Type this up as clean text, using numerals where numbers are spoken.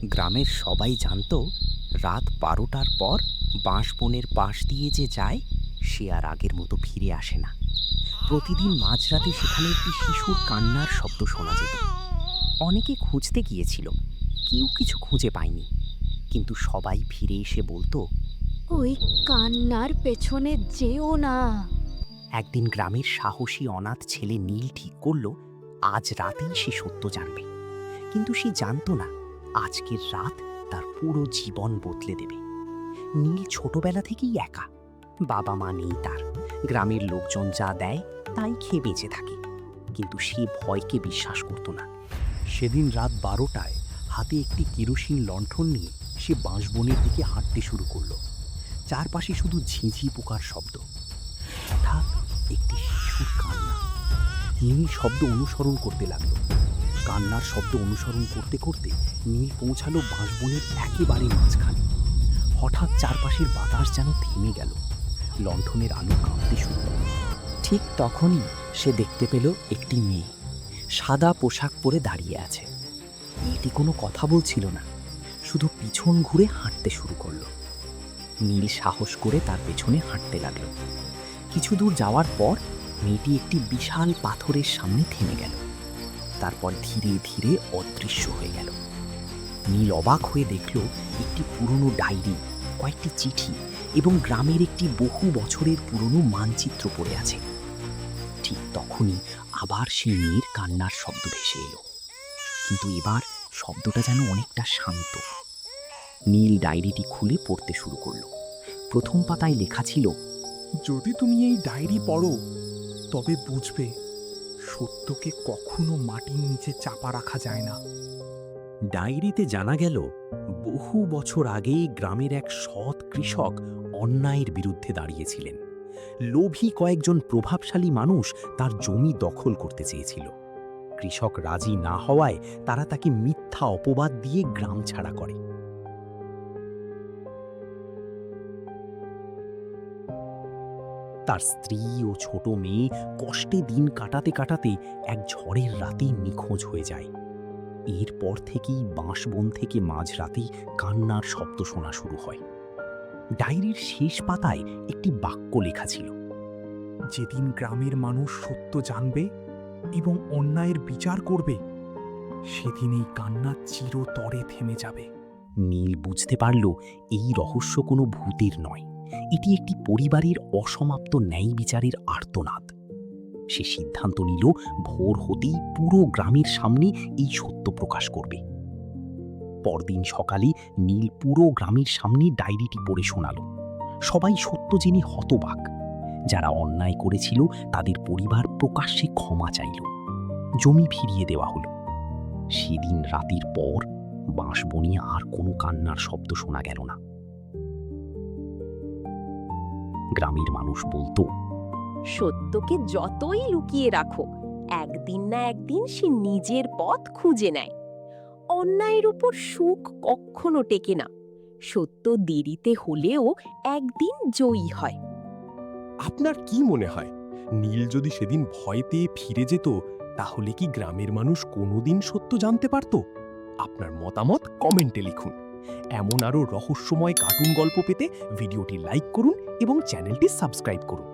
গ্রামের সবাই জানত রাত 12টার পর বাঁশবনের পাশ দিয়ে যে যায় সে আর আগের মতো ফিরে আসে না। প্রতিদিন মাঝরাতে সেখানে একটি শিশুর কান্নার শব্দ শোনা যেত। অনেকে খুঁজতে গিয়েছিল, কেউ কিছু খুঁজে পায়নি, কিন্তু সবাই ফিরে এসে বলতো, ওই কান্নার পেছনে যেও না। একদিন গ্রামের সাহসী অনাথ ছেলে নীল ঠিক করল আজ রাতেই সে সত্য জানবে। কিন্তু সে জানতো না আজকের রাত তার পুরো জীবন বদলে দেবে। নীল ছোটবেলা থেকেই একা, বাবা মা নেই তার। গ্রামের লোকজন যা দেয় তাই খেয়ে বেঁচে থাকে, কিন্তু সে ভয়কে বিশ্বাস করত না। সেদিন রাত 12টায় হাতে একটি কেরোসিন লণ্ঠন নিয়ে সে বাঁশবনের দিকে হাঁটতে শুরু করলো। চারপাশে শুধু ঝিঁঝি পোকার শব্দ। হঠাৎ একটি শিশুর কান্না। নীল শব্দ অনুসরণ করতে লাগলো। কান্নার শব্দ অনুসরণ করতে করতে নীল পৌঁছালো বাঁশবনের একেবারে মাঝখানে। হঠাৎ চারপাশের বাতাস যেন থেমে গেল। লণ্ঠনের আলো কাঁপতে শুরু করল। ঠিক তখনই সে দেখতে পেল একটি মেয়ে সাদা পোশাক পরে দাঁড়িয়ে আছে। মেয়েটি কোনো কথা বলছিল না, শুধু পিছন ঘুরে হাঁটতে শুরু করলো। নীল সাহস করে তার পেছনে হাঁটতে লাগলো। কিছু দূর যাওয়ার পর মেয়েটি একটি বিশাল পাথরের সামনে থেমে গেল, তারপর ধীরে ধীরে অদৃশ্য হয়ে গেল। নীল অবাক হয়ে দেখল একটি পুরনো ডায়েরি, কয়েকটি চিঠি এবং গ্রামের একটি বহু বছরের পুরনো মানচিত্র পড়ে আছে। ঠিক তখনই আবার সেই মেয়ের কান্নার শব্দ ভেসে এলো, কিন্তু এবার শব্দটা যেন অনেকটা শান্ত। নীল ডায়েরিটি খুলে পড়তে শুরু করলো। প্রথম পাতায় লেখা ছিল, যদি তুমি এই ডায়েরি পড়ো তবে বুঝবে সত্যকে কখনো মাটির নিচে চাপা রাখা যায় না। ডায়েরিতে জানা গেল বহু বছর আগেই গ্রামের এক সৎ কৃষক অন্যায়ের বিরুদ্ধে দাঁড়িয়েছিলেন। লোভী কয়েকজন প্রভাবশালী মানুষ তার জমি দখল করতে চেয়েছিল। কৃষক রাজি না হওয়ায় তারা তাকে মিথ্যা অপবাদ দিয়ে গ্রাম ছাড়া করে। তার স্ত্রী ও ছোট মেয়ে কষ্টে দিন কাটাতে কাটাতে এক ঝড়ের রাতেই নিখোঁজ হয়ে যায়। এরপর থেকেই বাঁশবন থেকে মাঝরাতেই কান্নার শব্দ শোনা শুরু হয়। ডায়েরির শেষ পাতায় একটি বাক্য লেখা ছিল, যেদিন গ্রামের মানুষ সত্য জানবে এবং অন্যায়ের বিচার করবে, সেদিন এই কান্না চিরতরে থেমে যাবে। নীল বুঝতে পারল এই রহস্য কোনো ভূতের নয়, এটি একটি পরিবারের অসমাপ্ত ন্যায় বিচারের আর্তনাদ। সে সিদ্ধান্ত নিল ভোর হতেই পুরো গ্রামের সামনে এই সত্য প্রকাশ করবে। পরদিন সকালে নীল পুরো গ্রামের সামনে ডায়েরিটি পড়ে শোনাল। সবাই সত্য জেনে হতবাক। যারা অন্যায় করেছিল তাদের পরিবার প্রকাশ্যে ক্ষমা চাইল। জমি ফিরিয়ে দেওয়া হলো। সেদিন রাতের পর বাঁশবনে আর কোনো কান্নার শব্দ শোনা গেল না। গ্রামের মানুষ বলতো, সত্যকে যতই লুকিয়ে রাখো, একদিন না একদিন সে নিজের পথ খুঁজে নেয়। অন্যায়ের উপর সুখ কখনো টেকে না। সত্য দেরিতে হলেও একদিন জয়ী হয়। আপনার কি মনে হয়, নীল যদি সেদিন ভয় পেয়ে ফিরে যেত, তাহলে কি গ্রামের মানুষ কোনোদিন সত্য জানতে পারত? আপনার মতামত কমেন্টে লিখুন। এমন আরও রহস্যময় কার্টুন গল্প পেতে ভিডিওটি লাইক করুন এবং চ্যানেলটি সাবস্ক্রাইব করুন।